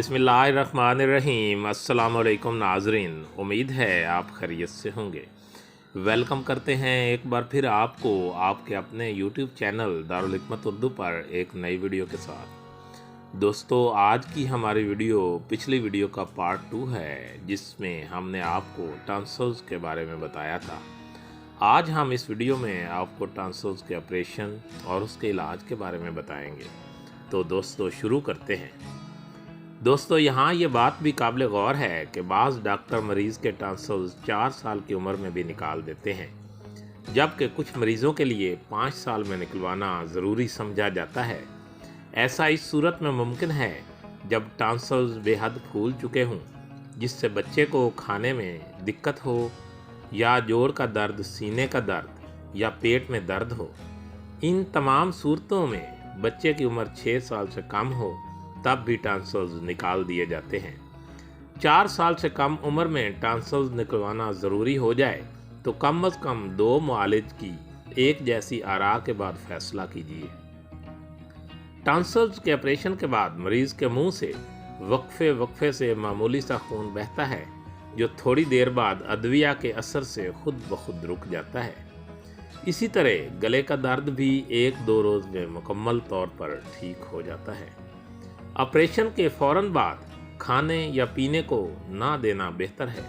बिस्मिल्लाहिर्रहमानिर्रहीम। अस्सलाम वालेकुम नाज़रीन, उम्मीद है आप खैरियत से होंगे। वेलकम करते हैं एक बार फिर आपको आपके अपने यूट्यूब चैनल दारुल हिकमत उर्दू पर एक नई वीडियो के साथ। दोस्तों, आज की हमारी वीडियो पिछली वीडियो का पार्ट 2 है, जिसमें हमने आपको टॉन्सिल्स के बारे में बताया था। आज हम इस वीडियो में आपको टॉन्सिल्स के ऑपरेशन और उसके इलाज के बारे में बताएंगे। तो दोस्तों, शुरू करते हैं। दोस्तों, यहाँ ये बात भी काबिल गौर है कि बाज़ डॉक्टर मरीज़ के टॉन्सिल्स 4 साल की उम्र में भी निकाल देते हैं, जबकि कुछ मरीज़ों के लिए 5 साल में निकलवाना ज़रूरी समझा जाता है। ऐसा इस सूरत में मुमकिन है जब टॉन्सिल्स बेहद फूल चुके हों, जिससे बच्चे को खाने में दिक्कत हो, या जोड़ का दर्द, सीने का दर्द या पेट में दर्द हो। इन तमाम सूरतों में बच्चे की उम्र 6 साल से कम हो तब भी टॉन्सिल्स निकाल दिए जाते हैं। 4 साल से कम उम्र में टॉन्सिल्स निकलवाना ज़रूरी हो जाए तो कम अज़ कम 2 मुआलिज की एक जैसी आरा के बाद फैसला कीजिए। टॉन्सिल्स के ऑपरेशन के बाद मरीज़ के मुंह से वक्फे से मामूली सा खून बहता है, जो थोड़ी देर बाद अदविया के असर से खुद ब खुद रुक जाता है। इसी तरह गले का दर्द भी 1-2 रोज़ में मुकम्मल तौर पर ठीक हो जाता है। ऑपरेशन के फ़ौरन बाद खाने या पीने को ना देना बेहतर है।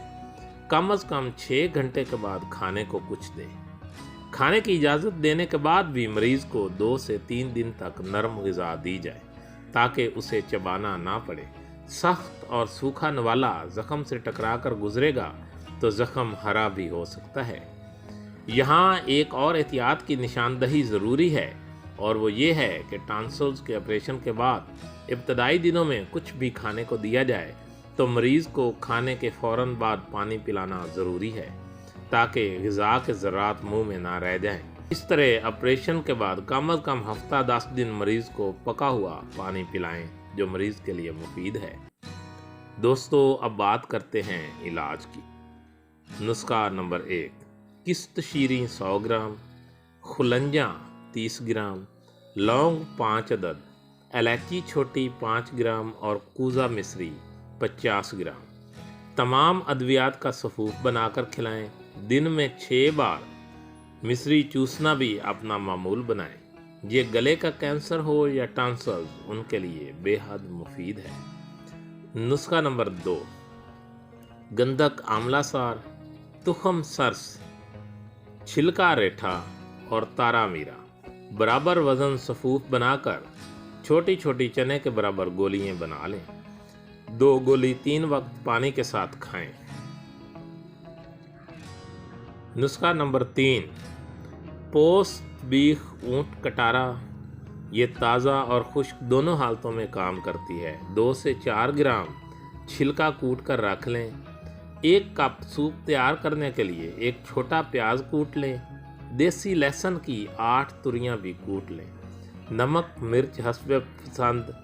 कम से कम 6 घंटे के बाद खाने को कुछ दें। खाने की इजाज़त देने के बाद भी मरीज़ को 2 से 3 दिन तक नरम ग़िज़ा दी जाए ताकि उसे चबाना ना पड़े। सख्त और सूखा नवाला ज़ख़म से टकरा कर गुजरेगा तो ज़ख़म हरा भी हो सकता है। यहाँ एक और एहतियात की निशानदही ज़रूरी है, और वो ये है कि टॉन्सिल्स के ऑपरेशन के बाद इब्तदाई दिनों में कुछ भी खाने को दिया जाए तो मरीज़ को खाने के फ़ौरन बाद पानी पिलाना ज़रूरी है, ताकि ग़िज़ा के ज़रात मुंह में ना रह जाएं। इस तरह ऑपरेशन के बाद कम अज़ कम हफ्ता 10 दिन मरीज़ को पका हुआ पानी पिलाएं, जो मरीज़ के लिए मुफीद है। दोस्तों, अब बात करते हैं इलाज की। नुस्खा नंबर 1: किस्त शीरी 100 ग्राम, खुलंजा 30 ग्राम, लौंग 5 अदद, इलायची छोटी 5 ग्राम और कूज़ा मिश्री 50 ग्राम। तमाम अद्वियात का सफ़ूफ बनाकर खिलाएं। दिन में 6 बार मिश्री चूसना भी अपना मामूल बनाएं। ये गले का कैंसर हो या टॉन्सिल्स, उनके लिए बेहद मुफीद है। नुस्खा नंबर 2: गंधक आंवला सार, तुखम सरस, छिलका रेठा और तारा मीरा बराबर वज़न सफ़ूफ बनाकर छोटी छोटी चने के बराबर गोलियां बना लें। 2 गोली 3 वक्त पानी के साथ खाएं। नुस्खा नंबर 3: पोस्त बीख ऊँट कटारा। ये ताज़ा और खुश्क दोनों हालतों में काम करती है। 2 से 4 ग्राम छिलका कूट कर रख लें। 1 कप सूप तैयार करने के लिए एक छोटा प्याज कूट लें। देसी लहसुन की 8 तुरियां भी कूट लें। नमक मिर्च हस्बे पसंद।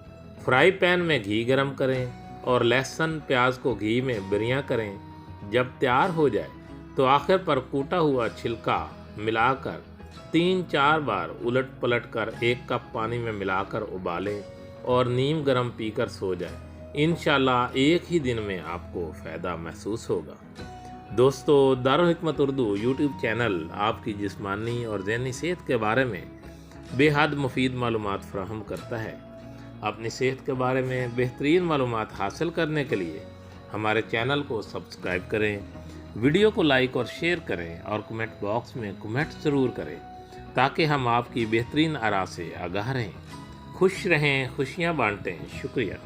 फ्राई पैन में घी गरम करें और लहसुन प्याज को घी में बिरियां करें। जब तैयार हो जाए तो आखिर पर कूटा हुआ छिलका मिलाकर 3-4 बार उलट पलट कर 1 कप पानी में मिलाकर उबालें और नीम गरम पीकर सो जाए। इंशाल्लाह एक ही दिन में आपको फ़ायदा महसूस होगा। दोस्तों, दारुल हिकमत उर्दू यूट्यूब चैनल आपकी जिस्मानी और ज़हनी सेहत के बारे में बेहद मुफीद मालूमात फ़राहम करता है। अपनी सेहत के बारे में बेहतरीन मालूमात हासिल करने के लिए हमारे चैनल को सब्सक्राइब करें, वीडियो को लाइक और शेयर करें और कमेंट बॉक्स में कमेंट ज़रूर करें, ताकि हम आपकी बेहतरीन आरा से आगाह रहें। खुश रहें, खुशियाँ बांटें। शुक्रिया।